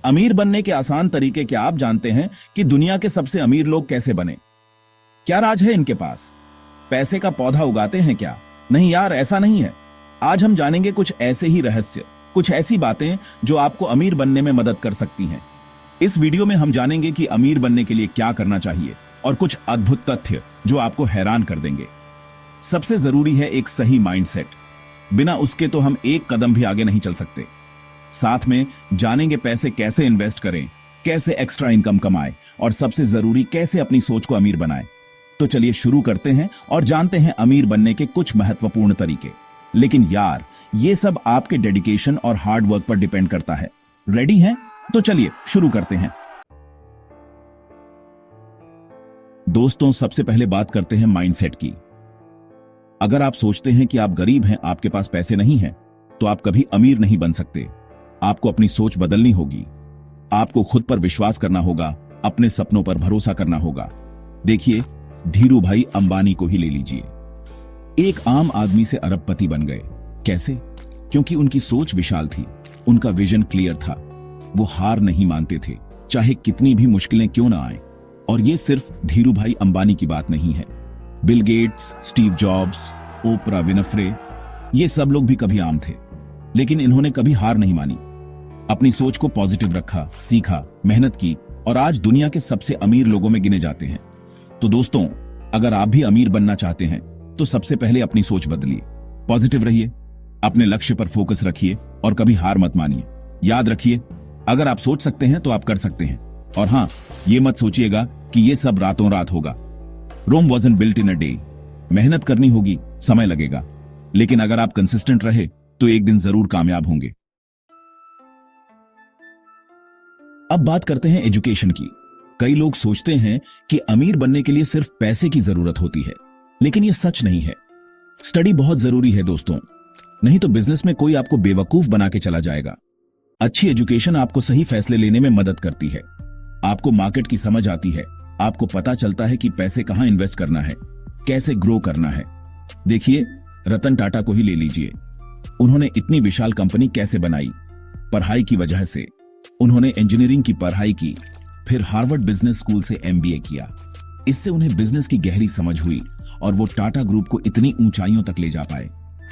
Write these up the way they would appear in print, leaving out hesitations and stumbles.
अमीर बनने के आसान तरीके क्या आप जानते हैं कि दुनिया के सबसे अमीर लोग कैसे बने? क्या राज है इनके पास? पैसे का पौधा उगाते हैं क्या? नहीं यार, ऐसा नहीं है। आज हम जानेंगे कुछ ऐसे ही रहस्य, कुछ ऐसी बातें जो आपको अमीर बनने में मदद कर सकती हैं। इस वीडियो में हम जानेंगे कि अमीर बनने के लिए क्या करना चाहिए और कुछ अद्भुत तथ्य जो आपको हैरान कर देंगे। सबसे जरूरी है एक सही माइंडसेट। बिना उसके तो हम एक कदम भी आगे नहीं चल सकते। साथ में जानेंगे पैसे कैसे इन्वेस्ट करें, कैसे एक्स्ट्रा इनकम कमाएं और सबसे जरूरी कैसे अपनी सोच को अमीर बनाएं। तो चलिए शुरू करते हैं और जानते हैं अमीर बनने के कुछ महत्वपूर्ण तरीके। लेकिन यार, ये सब आपके डेडिकेशन और हार्ड वर्क पर डिपेंड करता है। रेडी हैं? तो चलिए शुरू करते हैं। दोस्तों, सबसे पहले बात करते हैं माइंडसेट की। अगर आप सोचते हैं कि आप गरीब हैं, आपके पास पैसे नहीं हैं, तो आप कभी अमीर नहीं बन सकते। आपको अपनी सोच बदलनी होगी। आपको खुद पर विश्वास करना होगा, अपने सपनों पर भरोसा करना होगा। देखिए, धीरू भाई अंबानी को ही ले लीजिए। एक आम आदमी से अरबपति बन गए। कैसे? क्योंकि उनकी सोच विशाल थी, उनका विजन क्लियर था। वो हार नहीं मानते थे, चाहे कितनी भी मुश्किलें क्यों ना आए। और ये सिर्फ धीरू भाई अंबानी की बात नहीं है। Bill Gates, Steve jobs, Oprah Winfrey, ये सब लोग भी कभी आम थे, लेकिन इन्होंने कभी हार नहीं मानी। अपनी सोच को पॉजिटिव रखा, सीखा, मेहनत की और आज दुनिया के सबसे अमीर लोगों में गिने जाते हैं। तो दोस्तों, अगर आप भी अमीर बनना चाहते हैं तो सबसे पहले अपनी सोच बदलिए, पॉजिटिव रहिए, अपने लक्ष्य पर फोकस रखिए और कभी हार मत मानिए। याद रखिए, अगर आप सोच सकते हैं तो आप कर सकते हैं। और हां, ये मत सोचिएगा कि ये सब रातों रात होगा। Rome wasn't built in a day. मेहनत करनी होगी, समय लगेगा, लेकिन अगर आप कंसिस्टेंट रहे तो एक दिन जरूर कामयाब होंगे। अब बात करते हैं एजुकेशन की। कई लोग सोचते हैं कि अमीर बनने के लिए सिर्फ पैसे की जरूरत होती है, लेकिन यह सच नहीं है। स्टडी बहुत जरूरी है दोस्तों, नहीं तो बिजनेस में कोई आपको बेवकूफ बना के चला जाएगा। अच्छी एजुकेशन आपको सही फैसले लेने में मदद करती है। आपको मार्केट की समझ आती है, आपको पता चलता है कि पैसे कहां इन्वेस्ट करना है, कैसे ग्रो करना है। देखिए, रतन टाटा को ही ले लीजिए। उन्होंने इतनी विशाल कंपनी कैसे बनाई? पढ़ाई की वजह से। उन्होंने इंजीनियरिंग की पढ़ाई की, फिर हार्वर्ड बिजनेस स्कूल से एमबीए किया। इससे उन्हें बिजनेस की गहरी समझ हुई और वो टाटा ग्रुप को इतनी ऊंचाइयों तक ले जा पाए।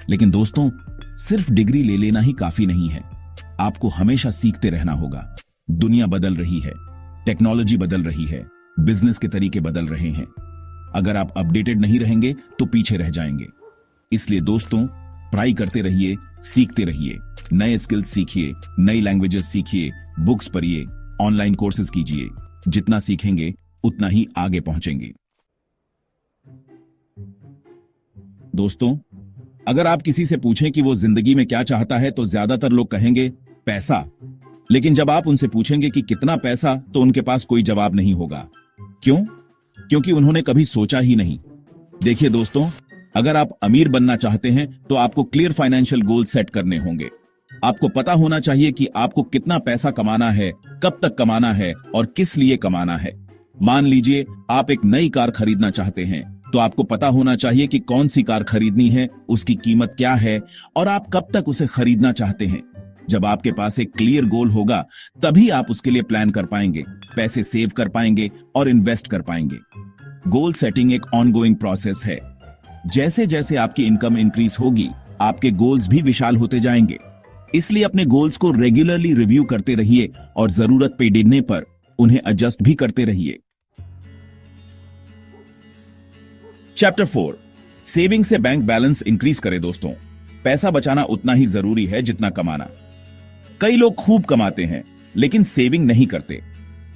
लेकिन दोस्तों, सिर्फ डिग्री ले लेना ही काफी नहीं है। आपको हमेशा सीखते रहना होगा। दुनिया बदल रही है, टेक्नोलॉजी बदल रही है, बिजनेस के तरीके बदल रहे हैं। अगर आप अपडेटेड नहीं रहेंगे तो पीछे रह जाएंगे। इसलिए दोस्तों, पढ़ाई करते रहिए, सीखते रहिए, नए स्किल्स सीखिए, नई लैंग्वेजेस सीखिए, बुक्स पढ़िए, ऑनलाइन कोर्सेज कीजिए। जितना सीखेंगे उतना ही आगे पहुंचेंगे। दोस्तों, अगर आप किसी से पूछें कि वो जिंदगी में क्या चाहता है तो ज्यादातर लोग कहेंगे पैसा। लेकिन जब आप उनसे पूछेंगे कि कितना पैसा, तो उनके पास कोई जवाब नहीं होगा। क्यों? क्योंकि उन्होंने कभी सोचा ही नहीं। देखिए दोस्तों, अगर आप अमीर बनना चाहते हैं तो आपको क्लियर फाइनेंशियल गोल सेट करने होंगे। आपको पता होना चाहिए कि आपको कितना पैसा कमाना है, कब तक कमाना है और किस लिए कमाना है। मान लीजिए आप एक नई कार खरीदना चाहते हैं, तो आपको पता होना चाहिए कि कौन सी कार खरीदनी है, उसकी कीमत क्या है और आप कब तक उसे खरीदना चाहते हैं। जब आपके पास एक क्लियर गोल होगा, तभी आप उसके लिए प्लान कर पाएंगे, पैसे सेव कर पाएंगे और इन्वेस्ट कर पाएंगे। गोल सेटिंग एक ऑनगोइंग प्रोसेस है। जैसे जैसे आपकी इनकम इंक्रीज होगी, आपके गोल्स भी विशाल होते जाएंगे। इसलिए अपने गोल्स को रेगुलरली रिव्यू करते रहिए और जरूरत पड़ने पर उन्हें एडजस्ट भी करते रहिए। चैप्टर 4, सेविंग से बैंक बैलेंस इंक्रीज करें। दोस्तों, पैसा बचाना उतना ही जरूरी है जितना कमाना। कई लोग खूब कमाते हैं लेकिन सेविंग नहीं करते।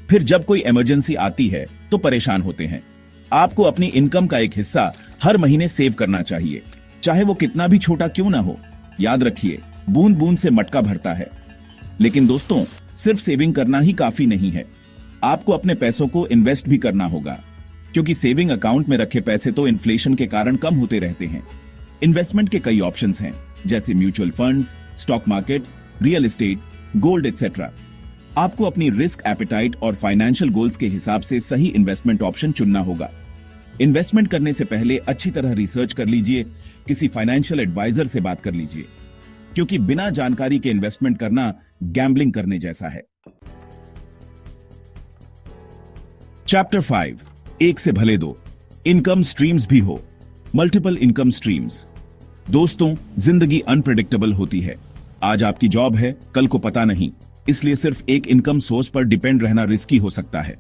फिर जब कोई इमरजेंसी आती है तो परेशान होते हैं। आपको अपनी इनकम का एक हिस्सा हर महीने सेव करना चाहिए, चाहे वो कितना भी छोटा क्यों ना हो। याद रखिए, बूंद बूंद से मटका भरता है। लेकिन दोस्तों, सिर्फ सेविंग करना ही काफी नहीं है। आपको अपने पैसों को इन्वेस्ट भी करना होगा, क्योंकि सेविंग अकाउंट में रखे पैसे तो इन्फ्लेशन के कारण कम होते रहते हैं। इन्वेस्टमेंट के कई ऑप्शंस हैं, जैसे mutual funds, stock market, real estate, gold etcetera. आपको अपनी रिस्क एपेटाइट और फाइनेंशियल गोल्स के हिसाब से सही इन्वेस्टमेंट ऑप्शन चुनना होगा। इन्वेस्टमेंट करने से पहले अच्छी तरह रिसर्च कर लीजिए, किसी फाइनेंशियल एडवाइजर से बात कर लीजिए, क्योंकि बिना जानकारी के इन्वेस्टमेंट करना गैम्बलिंग करने जैसा है। चैप्टर 5, एक से भले दो, इनकम स्ट्रीम्स भी हो, मल्टीपल इनकम स्ट्रीम्स। दोस्तों, जिंदगी अनप्रेडिक्टेबल होती है। आज आपकी जॉब है, कल को पता नहीं, इसलिए सिर्फ एक इनकम सोर्स पर डिपेंड रहना रिस्की हो सकता है।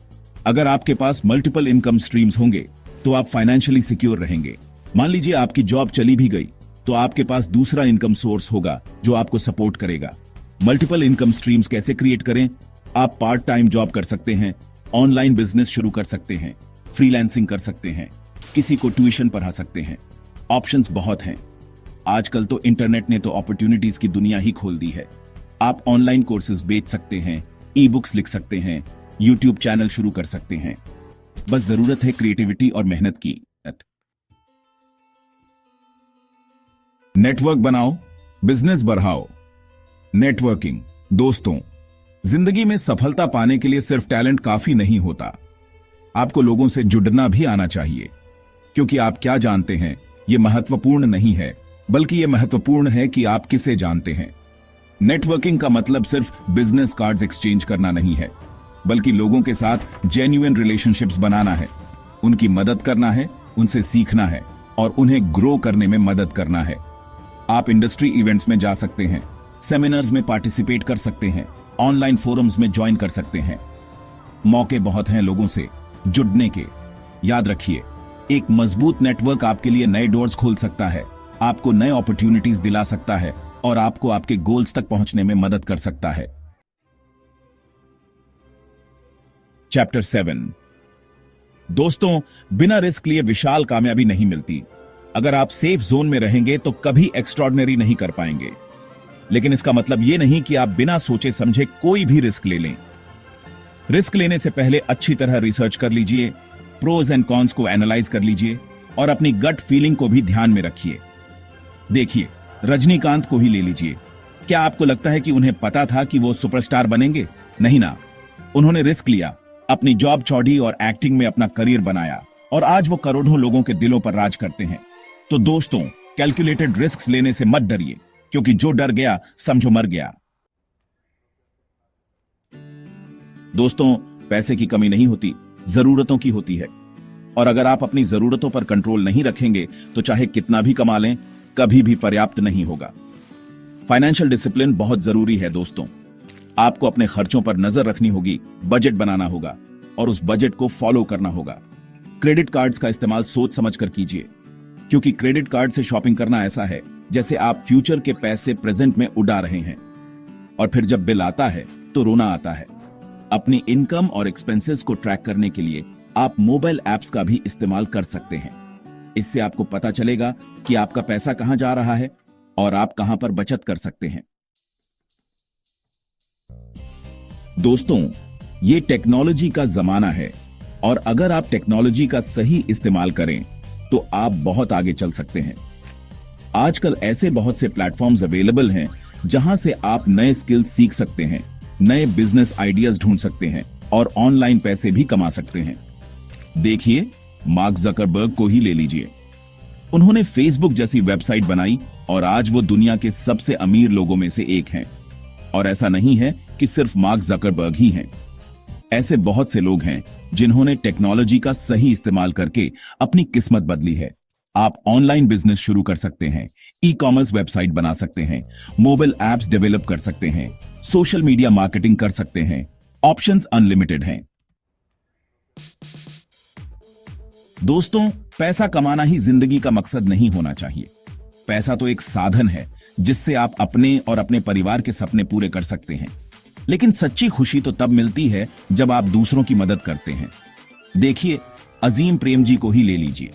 अगर आपके पास मल्टीपल इनकम स्ट्रीम्स होंगे तो आप फाइनेंशियली सिक्योर रहेंगे। मान लीजिए आपकी जॉब चली भी गई तो आपके पास दूसरा इनकम सोर्स होगा जो आपको सपोर्ट करेगा। मल्टीपल इनकम स्ट्रीम्स कैसे क्रिएट करें? आप पार्ट टाइम जॉब कर सकते हैं, ऑनलाइन बिजनेस शुरू कर सकते हैं, फ्रीलांसिंग कर सकते हैं, किसी को ट्यूशन पढ़ा सकते हैं। ऑप्शंस बहुत हैं। आजकल तो इंटरनेट ने तो अपॉर्चुनिटीज की दुनिया ही खोल दी है। आप ऑनलाइन कोर्सेज बेच सकते हैं, ई बुक्स लिख सकते हैं, यूट्यूब चैनल शुरू कर सकते हैं। बस जरूरत है क्रिएटिविटी और मेहनत की। नेटवर्क बनाओ, बिजनेस बढ़ाओ। नेटवर्किंग। दोस्तों, जिंदगी में सफलता पाने के लिए सिर्फ टैलेंट काफी नहीं होता, आपको लोगों से जुड़ना भी आना चाहिए। क्योंकि आप क्या जानते हैं यह महत्वपूर्ण नहीं है, बल्कि यह महत्वपूर्ण है कि आप किसे जानते हैं। नेटवर्किंग का मतलब सिर्फ बिजनेस कार्ड्स एक्सचेंज करना नहीं है, बल्कि लोगों के साथ जेन्युइन रिलेशनशिप्स बनाना है, उनकी मदद करना है, उनसे सीखना है और उन्हें ग्रो करने में मदद करना है। आप इंडस्ट्री इवेंट्स में जा सकते हैं, सेमिनार्स में पार्टिसिपेट कर सकते हैं, ऑनलाइन फोरम्स में ज्वाइन कर सकते हैं। मौके बहुत हैं लोगों से जुड़ने के। याद रखिए, एक मजबूत नेटवर्क आपके लिए नए डोर्स खोल सकता है, आपको नए अपॉर्चुनिटीज दिला सकता है और आपको आपके गोल्स तक पहुंचने में मदद कर सकता है। चैप्टर 7। दोस्तों, बिना रिस्क लिए विशाल कामयाबी नहीं मिलती। अगर आप सेफ जोन में रहेंगे तो कभी एक्स्ट्रॉर्डिनरी नहीं कर पाएंगे। लेकिन इसका मतलब यह नहीं कि आप बिना सोचे समझे कोई भी रिस्क ले लें। रिस्क लेने से पहले अच्छी तरह रिसर्च कर लीजिए, प्रोज एंड कॉन्स को एनालाइज कर लीजिए और अपनी गट फीलिंग को भी ध्यान में रखिए। देखिए, रजनीकांत को ही ले लीजिए। क्या आपको लगता है कि उन्हें पता था कि वो सुपरस्टार बनेंगे? नहीं ना। उन्होंने रिस्क लिया, अपनी जॉब छोड़ी और एक्टिंग में अपना करियर बनाया और आज वो करोड़ों लोगों के दिलों पर राज करते हैं। तो दोस्तों, कैलकुलेटेड रिस्क लेने से मत डरिए, क्योंकि जो डर गया समझो मर गया। दोस्तों, पैसे की कमी नहीं होती, जरूरतों की होती है। और अगर आप अपनी जरूरतों पर कंट्रोल नहीं रखेंगे तो चाहे कितना भी कमा लें, कभी भी पर्याप्त नहीं होगा। फाइनेंशियल डिसिप्लिन बहुत जरूरी है दोस्तों। आपको अपने खर्चों पर नजर रखनी होगी, बजट बनाना होगा और उस बजट को फॉलो करना होगा। क्रेडिट कार्ड्स का इस्तेमाल सोच समझकर कीजिए, क्योंकि क्रेडिट कार्ड से शॉपिंग करना ऐसा है जैसे आप फ्यूचर के पैसे प्रेजेंट में उड़ा रहे हैं और फिर जब बिल आता है तो रोना आता है। अपनी इनकम और एक्सपेंसेस को ट्रैक करने के लिए आप मोबाइल ऐप्स का भी इस्तेमाल कर सकते हैं। इससे आपको पता चलेगा कि आपका पैसा कहां जा रहा है और आप कहां पर बचत कर सकते हैं। दोस्तों, ये टेक्नोलॉजी का जमाना है और अगर आप टेक्नोलॉजी का सही इस्तेमाल करें तो आप बहुत आगे चल सकते हैं। आजकल ऐसे बहुत से प्लेटफॉर्म्स अवेलेबल हैं जहां से आप नए स्किल्स सीख सकते हैं, नए बिजनेस आइडियाज ढूंढ सकते हैं और ऑनलाइन पैसे भी कमा सकते हैं। देखिए, मार्क जकरबर्ग को ही ले लीजिए। उन्होंने फेसबुक जैसी वेबसाइट बनाई और आज वो दुनिया के सबसे अमीर लोगों में से एक हैं। और ऐसा नहीं है कि सिर्फ मार्क जकरबर्ग ही हैं। ऐसे बहुत से लोग हैं जिन्होंने टेक्नोलॉजी का सही इस्तेमाल करके अपनी किस्मत बदली है। आप ऑनलाइन बिजनेस शुरू कर सकते हैं, ई कॉमर्स वेबसाइट बना सकते हैं, मोबाइल ऐप्स डेवलप कर सकते हैं, सोशल मीडिया मार्केटिंग कर सकते हैं। ऑप्शंस अनलिमिटेड हैं। दोस्तों, पैसा कमाना ही जिंदगी का मकसद नहीं होना चाहिए। पैसा तो एक साधन है जिससे आप अपने और अपने परिवार के सपने पूरे कर सकते हैं। लेकिन सच्ची खुशी तो तब मिलती है जब आप दूसरों की मदद करते हैं। देखिए, अजीम प्रेम जी को ही ले लीजिए।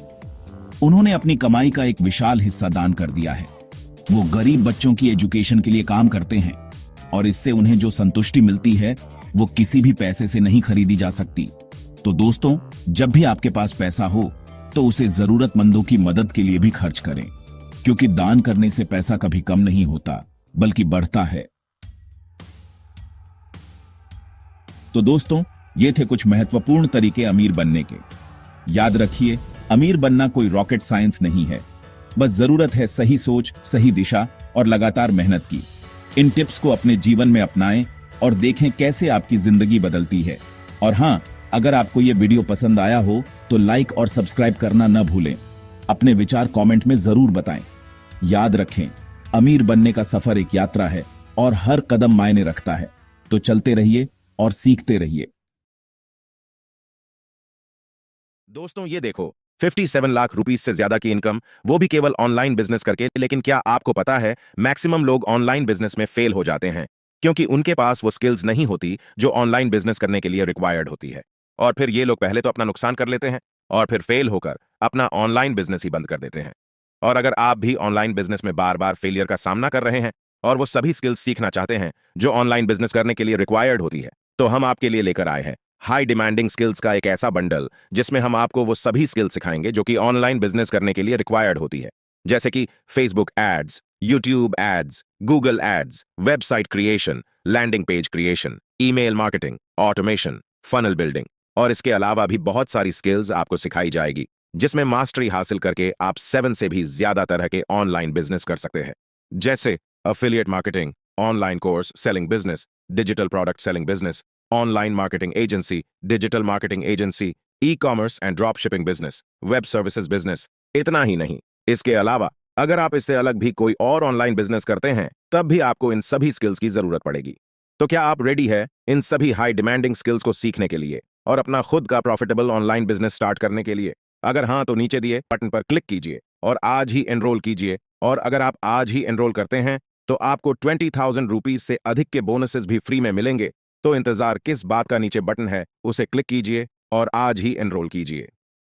उन्होंने अपनी कमाई का एक विशाल हिस्सा दान कर दिया है। वो गरीब बच्चों की एजुकेशन के लिए काम करते हैं और इससे उन्हें जो संतुष्टि मिलती है वो किसी भी पैसे से नहीं खरीदी जा सकती। तो दोस्तों, जब भी आपके पास पैसा हो तो उसे जरूरतमंदों की मदद के लिए भी खर्च करें, क्योंकि दान करने से पैसा कभी कम नहीं होता बल्कि बढ़ता है। तो दोस्तों, ये थे कुछ महत्वपूर्ण तरीके अमीर बनने के। याद रखिए, अमीर बनना कोई रॉकेट साइंस नहीं है, बस जरूरत है सही सोच, सही दिशा और लगातार मेहनत की। इन टिप्स को अपने जीवन में अपनाएं और देखें कैसे आपकी जिंदगी बदलती है। और हां, अगर आपको ये वीडियो पसंद आया हो तो लाइक और सब्सक्राइब करना न भूलें। अपने विचार कमेंट में जरूर बताएं। याद रखें, अमीर बनने का सफर एक यात्रा है और हर कदम मायने रखता है। तो चलते रहिए और सीखते रहिए। दोस्तों ये देखो, 57 लाख रुपीस से ज्यादा की इनकम, वो भी केवल ऑनलाइन बिजनेस करके। लेकिन क्या आपको पता है, मैक्सिमम लोग ऑनलाइन बिजनेस में फेल हो जाते हैं क्योंकि उनके पास वो स्किल्स नहीं होती जो ऑनलाइन बिजनेस करने के लिए रिक्वायर्ड होती है। और फिर ये लोग पहले तो अपना नुकसान कर लेते हैं और फिर फेल होकर अपना ऑनलाइन बिजनेस ही बंद कर देते हैं। और अगर आप भी ऑनलाइन बिजनेस में बार बार फेलियर का सामना कर रहे हैं और वो सभी स्किल्स सीखना चाहते हैं जो ऑनलाइन बिजनेस करने के लिए रिक्वायर्ड होती है, तो हम आपके लिए लेकर आए हैं हाई डिमांडिंग स्किल्स का एक ऐसा बंडल जिसमें हम आपको वो सभी स्किल्स सिखाएंगे जो कि ऑनलाइन बिजनेस करने के लिए रिक्वायर्ड होती है। जैसे कि Facebook ads, YouTube ads, Google ads, website creation, landing page creation, email marketing, automation, funnel building. और इसके अलावा भी बहुत सारी स्किल्स आपको सिखाई जाएगी जिसमें मास्टरी हासिल करके आप 7 से भी ज्यादा तरह के ऑनलाइन बिजनेस कर सकते हैं। जैसे affiliate marketing, online course selling business, digital product selling business, online marketing agency, digital marketing agency, e commerce and drop shipping business, web services business. इतना ही नहीं, इसके अलावा अगर आप इससे अलग भी कोई और ऑनलाइन बिजनेस करते हैं तब भी आपको इन सभी स्किल्स की जरूरत पड़ेगी। तो क्या आप रेडी है इन सभी हाई डिमांडिंग स्किल्स को सीखने के लिए और अपना खुद का प्रॉफिटेबल ऑनलाइन बिजनेस स्टार्ट करने के लिए? अगर हाँ, तो नीचे दिए बटन पर क्लिक कीजिए और आज ही एनरोल कीजिए। और अगर आप आज ही एनरोल करते हैं तो आपको 20,000 रुपीज से अधिक के बोनसेस भी फ्री में मिलेंगे। तो इंतजार किस बात का? नीचे बटन है, उसे क्लिक कीजिए और आज ही एनरोल कीजिए।